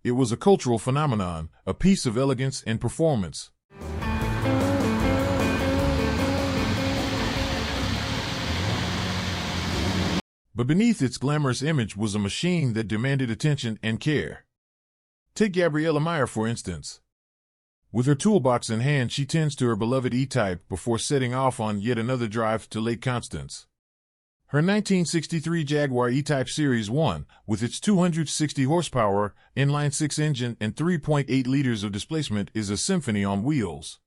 It was a cultural phenomenon, a piece of elegance and performance. But beneath its glamorous image was a machine that demanded attention and care. Take Gabriela Meyer, for instance. With her toolbox in hand, she tends to her beloved E-Type before setting off on yet another drive to Lake Constance. Her 1963 Jaguar E-Type Series 1, with its 260 horsepower, inline-six engine, and 3.8 liters of displacement, is a symphony on wheels.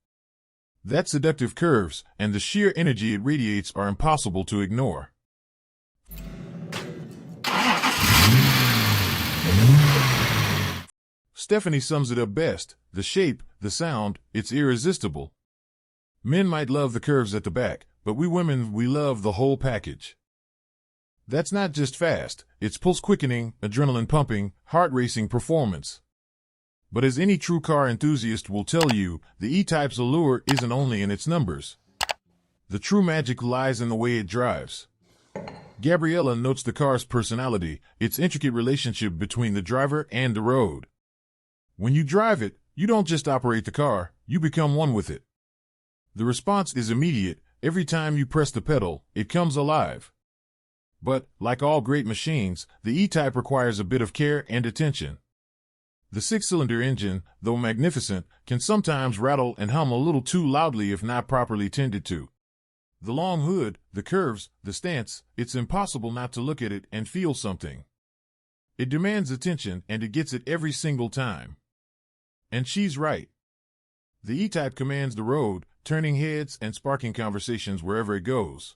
That seductive curves and the sheer energy it radiates are impossible to ignore. Stephanie sums it up best: the shape, the sound, it's irresistible. Men might love the curves at the back, but we women, we love the whole package. That's not just fast, it's pulse-quickening, adrenaline-pumping, heart-racing performance. But as any true car enthusiast will tell you, the E-Type's allure isn't only in its numbers. The true magic lies in the way it drives. Gabriela notes the car's personality, its intricate relationship between the driver and the road. When you drive it, you don't just operate the car, you become one with it. The response is immediate. Every time you press the pedal, it comes alive. But, like all great machines, the E-Type requires a bit of care and attention. The six-cylinder engine, though magnificent, can sometimes rattle and hum a little too loudly if not properly tended to. The long hood, the curves, the stance, it's impossible not to look at it and feel something. It demands attention, and it gets it every single time. And she's right. The E-Type commands the road, turning heads and sparking conversations wherever it goes.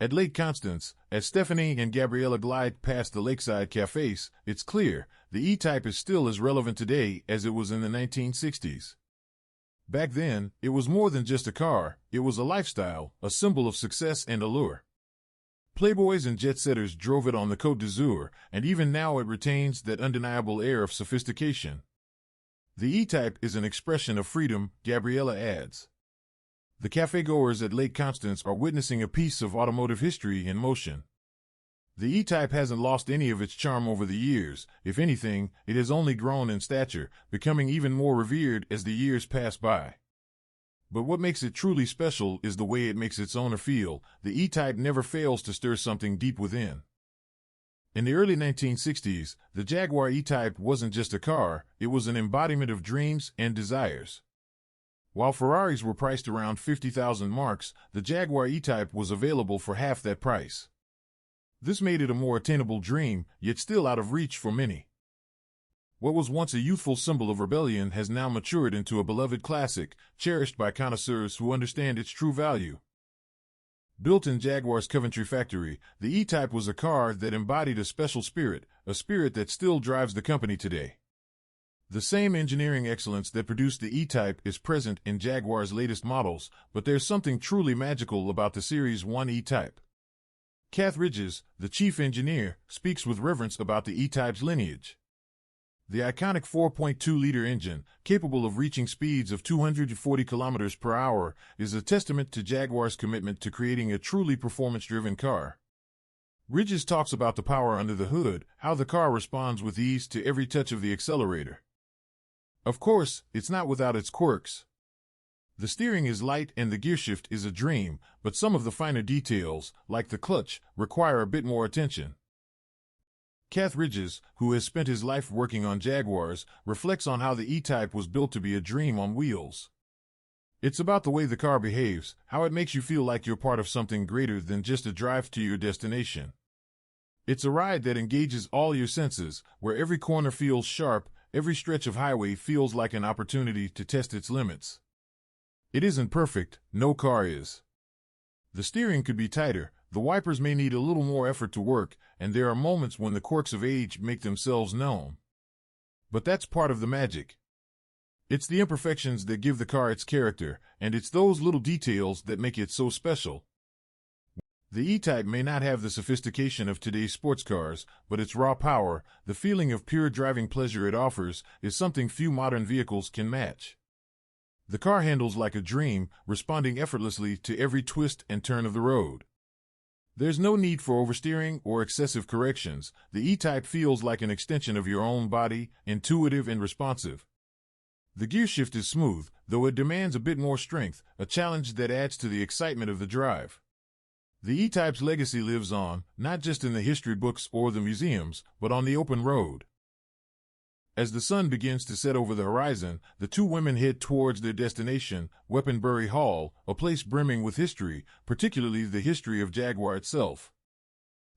At Lake Constance, as Stephanie and Gabriela glide past the lakeside cafes, it's clear the E-Type is still as relevant today as it was in the 1960s. Back then, it was more than just a car, it was a lifestyle, a symbol of success and allure. Playboys and jet-setters drove it on the Côte d'Azur, and even now it retains that undeniable air of sophistication. The E-Type is an expression of freedom, Gabriela adds. The cafe-goers at Lake Constance are witnessing a piece of automotive history in motion. The E-Type hasn't lost any of its charm over the years. If anything, it has only grown in stature, becoming even more revered as the years pass by. But what makes it truly special is the way it makes its owner feel. The E-Type never fails to stir something deep within. In the early 1960s, the Jaguar E-Type wasn't just a car, it was an embodiment of dreams and desires. While Ferraris were priced around 50,000 marks, the Jaguar E-Type was available for half that price. This made it a more attainable dream, yet still out of reach for many. What was once a youthful symbol of rebellion has now matured into a beloved classic, cherished by connoisseurs who understand its true value. Built in Jaguar's Coventry factory, the E-Type was a car that embodied a special spirit, a spirit that still drives the company today. The same engineering excellence that produced the E-Type is present in Jaguar's latest models, but there's something truly magical about the Series 1 E-Type. Kath Ridges, the chief engineer, speaks with reverence about the E-Type's lineage. The iconic 4.2-liter engine, capable of reaching speeds of 240 kilometers per hour, is a testament to Jaguar's commitment to creating a truly performance-driven car. Ridges talks about the power under the hood, how the car responds with ease to every touch of the accelerator. Of course, it's not without its quirks. The steering is light and the gearshift is a dream, but some of the finer details, like the clutch, require a bit more attention. Kath Ridges, who has spent his life working on Jaguars, reflects on how the E-Type was built to be a dream on wheels. It's about the way the car behaves, how it makes you feel like you're part of something greater than just a drive to your destination. It's a ride that engages all your senses, where every corner feels sharp, every stretch of highway feels like an opportunity to test its limits. It isn't perfect, no car is. The steering could be tighter, the wipers may need a little more effort to work, and there are moments when the quirks of age make themselves known. But that's part of the magic. It's the imperfections that give the car its character, and it's those little details that make it so special. The E-Type may not have the sophistication of today's sports cars, but its raw power, the feeling of pure driving pleasure it offers, is something few modern vehicles can match. The car handles like a dream, responding effortlessly to every twist and turn of the road. There's no need for oversteering or excessive corrections. The E-Type feels like an extension of your own body, intuitive and responsive. The gear shift is smooth, though it demands a bit more strength, a challenge that adds to the excitement of the drive. The E-Type's legacy lives on, not just in the history books or the museums, but on the open road. As the sun begins to set over the horizon, the two women head towards their destination, Weaponbury Hall, a place brimming with history, particularly the history of Jaguar itself.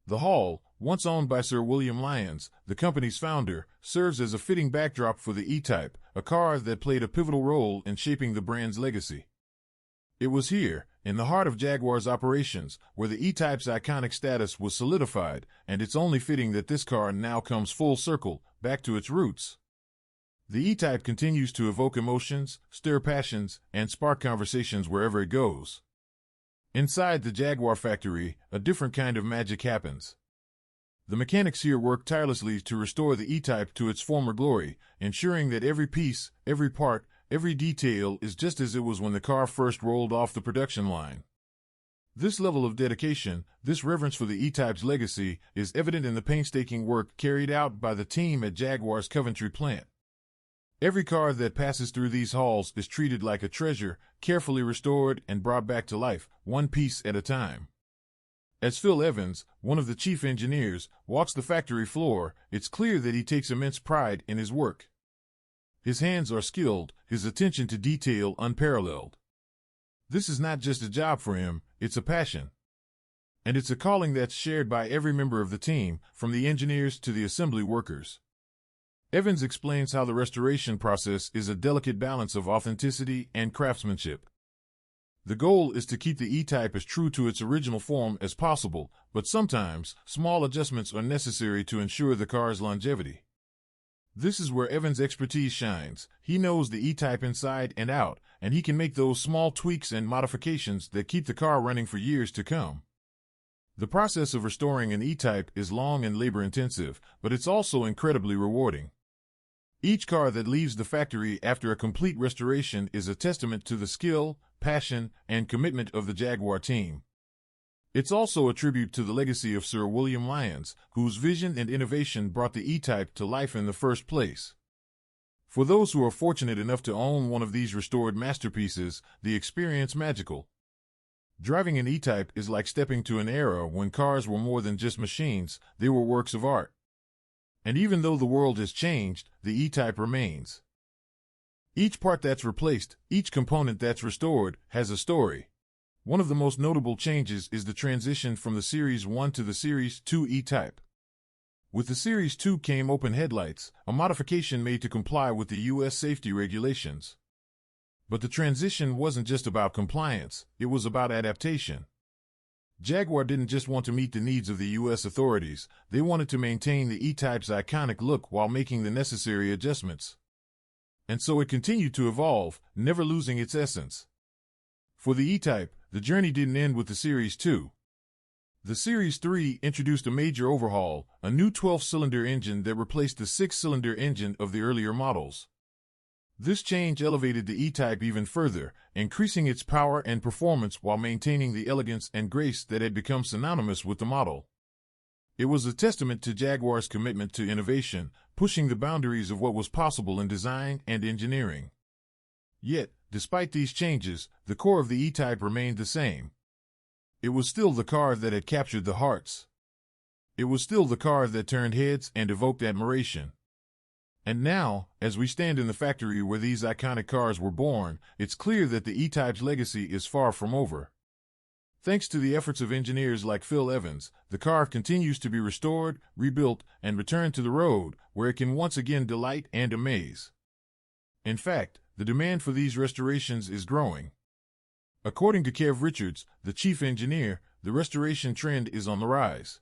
The hall, once owned by Sir William Lyons, the company's founder, serves as a fitting backdrop for the E-Type, a car that played a pivotal role in shaping the brand's legacy. It was here, in the heart of Jaguar's operations, where the E-Type's iconic status was solidified, and it's only fitting that this car now comes full circle, back to its roots. The E-Type continues to evoke emotions, stir passions, and spark conversations wherever it goes. Inside the Jaguar factory, a different kind of magic happens. The mechanics here work tirelessly to restore the E-Type to its former glory, ensuring that every piece, every part, every detail is just as it was when the car first rolled off the production line. This level of dedication, this reverence for the E-Type's legacy, is evident in the painstaking work carried out by the team at Jaguar's Coventry plant. Every car that passes through these halls is treated like a treasure, carefully restored and brought back to life, one piece at a time. As Phil Evans, one of the chief engineers, walks the factory floor, it's clear that he takes immense pride in his work. His hands are skilled, his attention to detail unparalleled. This is not just a job for him, it's a passion. And it's a calling that's shared by every member of the team, from the engineers to the assembly workers. Evans explains how the restoration process is a delicate balance of authenticity and craftsmanship. The goal is to keep the E-Type as true to its original form as possible, but sometimes, small adjustments are necessary to ensure the car's longevity. This is where Evans' expertise shines. He knows the E-Type inside and out, and he can make those small tweaks and modifications that keep the car running for years to come. The process of restoring an E-Type is long and labor-intensive, but it's also incredibly rewarding. Each car that leaves the factory after a complete restoration is a testament to the skill, passion, and commitment of the Jaguar team. It's also a tribute to the legacy of Sir William Lyons, whose vision and innovation brought the E-Type to life in the first place. For those who are fortunate enough to own one of these restored masterpieces, the experience magical. Driving an E-Type is like stepping to an era when cars were more than just machines, they were works of art. And even though the world has changed, the E-Type remains. Each part that's replaced, each component that's restored, has a story. One of the most notable changes is the transition from the Series 1 to the Series 2 E-Type. With the Series 2 came open headlights, a modification made to comply with the U.S. safety regulations. But the transition wasn't just about compliance, it was about adaptation. Jaguar didn't just want to meet the needs of the U.S. authorities, they wanted to maintain the E-Type's iconic look while making the necessary adjustments. And so it continued to evolve, never losing its essence. For the E-Type, the journey didn't end with the Series 2. The Series 3 introduced a major overhaul, a new 12-cylinder engine that replaced the 6-cylinder engine of the earlier models. This change elevated the E-Type even further, increasing its power and performance while maintaining the elegance and grace that had become synonymous with the model. It was a testament to Jaguar's commitment to innovation, pushing the boundaries of what was possible in design and engineering. Yet, despite these changes, the core of the E-Type remained the same. It was still the car that had captured the hearts. It was still the car that turned heads and evoked admiration. And now, as we stand in the factory where these iconic cars were born, it's clear that the E-Type's legacy is far from over. Thanks to the efforts of engineers like Phil Evans, the car continues to be restored, rebuilt, and returned to the road, where it can once again delight and amaze. In fact, the demand for these restorations is growing. According to Kev Richards, the chief engineer, the restoration trend is on the rise.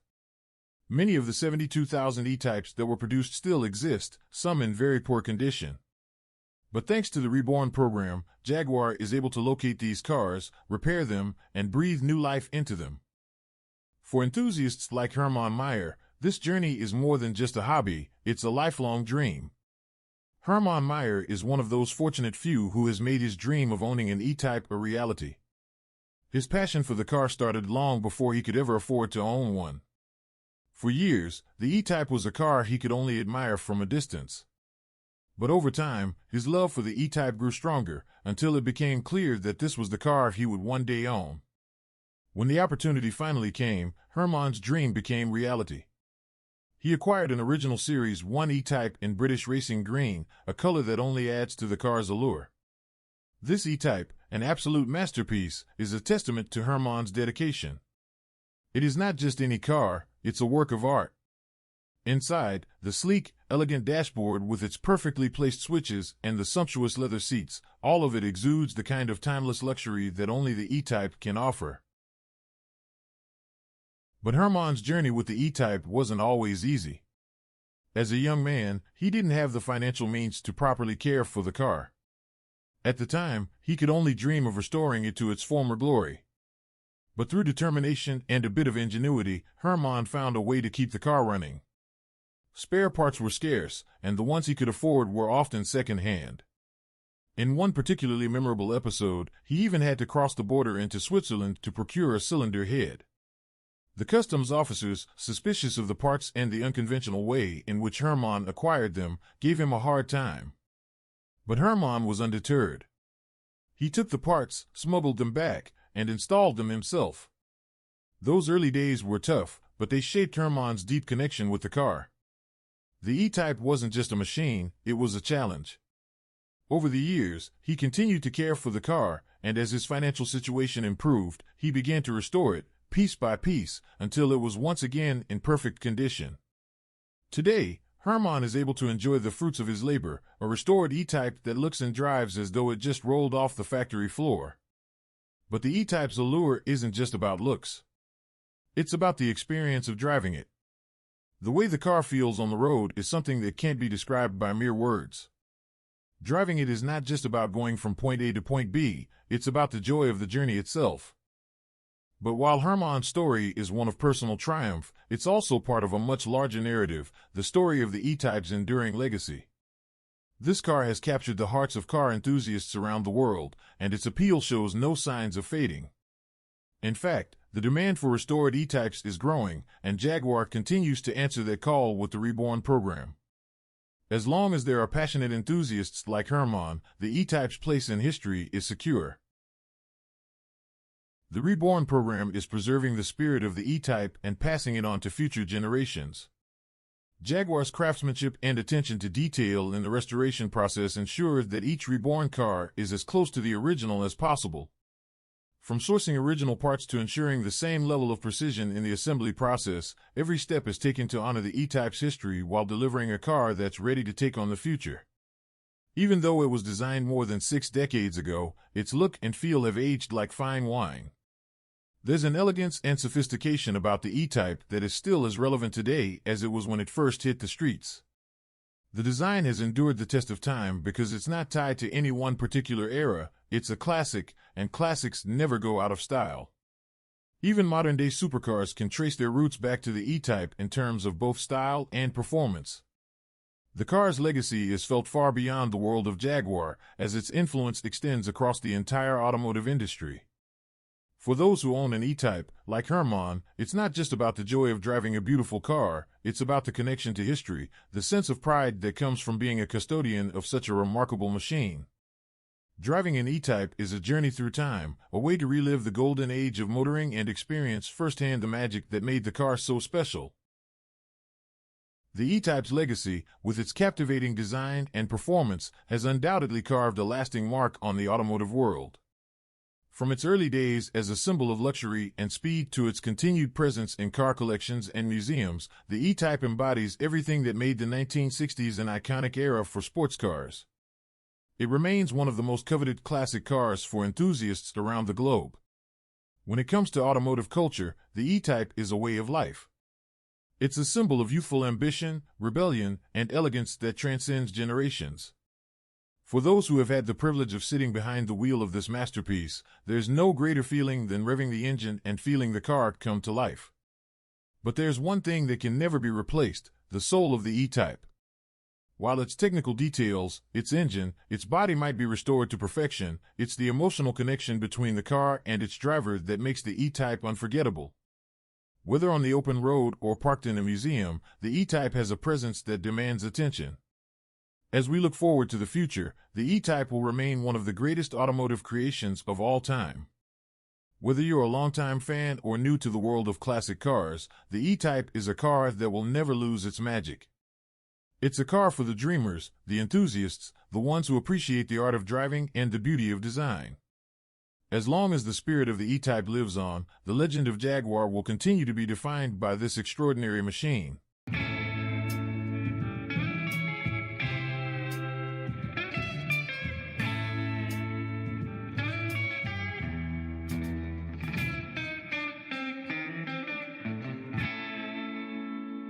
Many of the 72,000 E-Types that were produced still exist, some in very poor condition. But thanks to the Reborn program, Jaguar is able to locate these cars, repair them, and breathe new life into them. For enthusiasts like Hermann Maier, this journey is more than just a hobby, it's a lifelong dream. Hermann Maier is one of those fortunate few who has made his dream of owning an E-Type a reality. His passion for the car started long before he could ever afford to own one. For years, the E-Type was a car he could only admire from a distance. But over time, his love for the E-Type grew stronger, until it became clear that this was the car he would one day own. When the opportunity finally came, Herman's dream became reality. He acquired an original Series 1 E-Type in British Racing Green, a color that only adds to the car's allure. This E-Type, an absolute masterpiece, is a testament to Herman's dedication. It is not just any car, it's a work of art. Inside, the sleek, elegant dashboard with its perfectly placed switches and the sumptuous leather seats, all of it exudes the kind of timeless luxury that only the E-Type can offer. But Herman's journey with the E-Type wasn't always easy. As a young man, he didn't have the financial means to properly care for the car. At the time, he could only dream of restoring it to its former glory. But through determination and a bit of ingenuity, Herman found a way to keep the car running. Spare parts were scarce, and the ones he could afford were often second-hand. In one particularly memorable episode, he even had to cross the border into Switzerland to procure a cylinder head. The customs officers, suspicious of the parts and the unconventional way in which Herman acquired them, gave him a hard time. But Herman was undeterred. He took the parts, smuggled them back, and installed them himself. Those early days were tough, but they shaped Herman's deep connection with the car. The E-Type wasn't just a machine, it was a challenge. Over the years, he continued to care for the car, and as his financial situation improved, he began to restore it, piece by piece, until it was once again in perfect condition. Today, Herman is able to enjoy the fruits of his labor, a restored E-Type that looks and drives as though it just rolled off the factory floor. But the E-Type's allure isn't just about looks. It's about the experience of driving it. The way the car feels on the road is something that can't be described by mere words. Driving it is not just about going from point A to point B, it's about the joy of the journey itself. But while Herman's story is one of personal triumph, it's also part of a much larger narrative, the story of the E-Type's enduring legacy. This car has captured the hearts of car enthusiasts around the world, and its appeal shows no signs of fading. In fact, the demand for restored E-Types is growing, and Jaguar continues to answer that call with the Reborn program. As long as there are passionate enthusiasts like Herman, the E-Type's place in history is secure. The Reborn program is preserving the spirit of the E-Type and passing it on to future generations. Jaguar's craftsmanship and attention to detail in the restoration process ensures that each Reborn car is as close to the original as possible. From sourcing original parts to ensuring the same level of precision in the assembly process, every step is taken to honor the E-Type's history while delivering a car that's ready to take on the future. Even though it was designed more than 6 decades ago, its look and feel have aged like fine wine. There's an elegance and sophistication about the E-Type that is still as relevant today as it was when it first hit the streets. The design has endured the test of time because it's not tied to any one particular era, it's a classic, and classics never go out of style. Even modern-day supercars can trace their roots back to the E-Type in terms of both style and performance. The car's legacy is felt far beyond the world of Jaguar, as its influence extends across the entire automotive industry. For those who own an E-Type, like Herman, it's not just about the joy of driving a beautiful car, it's about the connection to history, the sense of pride that comes from being a custodian of such a remarkable machine. Driving an E-Type is a journey through time, a way to relive the golden age of motoring and experience firsthand the magic that made the car so special. The E-Type's legacy, with its captivating design and performance, has undoubtedly carved a lasting mark on the automotive world. From its early days as a symbol of luxury and speed to its continued presence in car collections and museums, the E-Type embodies everything that made the 1960s an iconic era for sports cars. It remains one of the most coveted classic cars for enthusiasts around the globe. When it comes to automotive culture, the E-Type is a way of life. It's a symbol of youthful ambition, rebellion, and elegance that transcends generations. For those who have had the privilege of sitting behind the wheel of this masterpiece, there's no greater feeling than revving the engine and feeling the car come to life. But there's one thing that can never be replaced, the soul of the E-Type. While its technical details, its engine, its body might be restored to perfection, it's the emotional connection between the car and its driver that makes the E-Type unforgettable. Whether on the open road or parked in a museum, the E-Type has a presence that demands attention. As we look forward to the future, the E-Type will remain one of the greatest automotive creations of all time. Whether you're a longtime fan or new to the world of classic cars, the E-Type is a car that will never lose its magic. It's a car for the dreamers, the enthusiasts, the ones who appreciate the art of driving and the beauty of design. As long as the spirit of the E-Type lives on, the legend of Jaguar will continue to be defined by this extraordinary machine.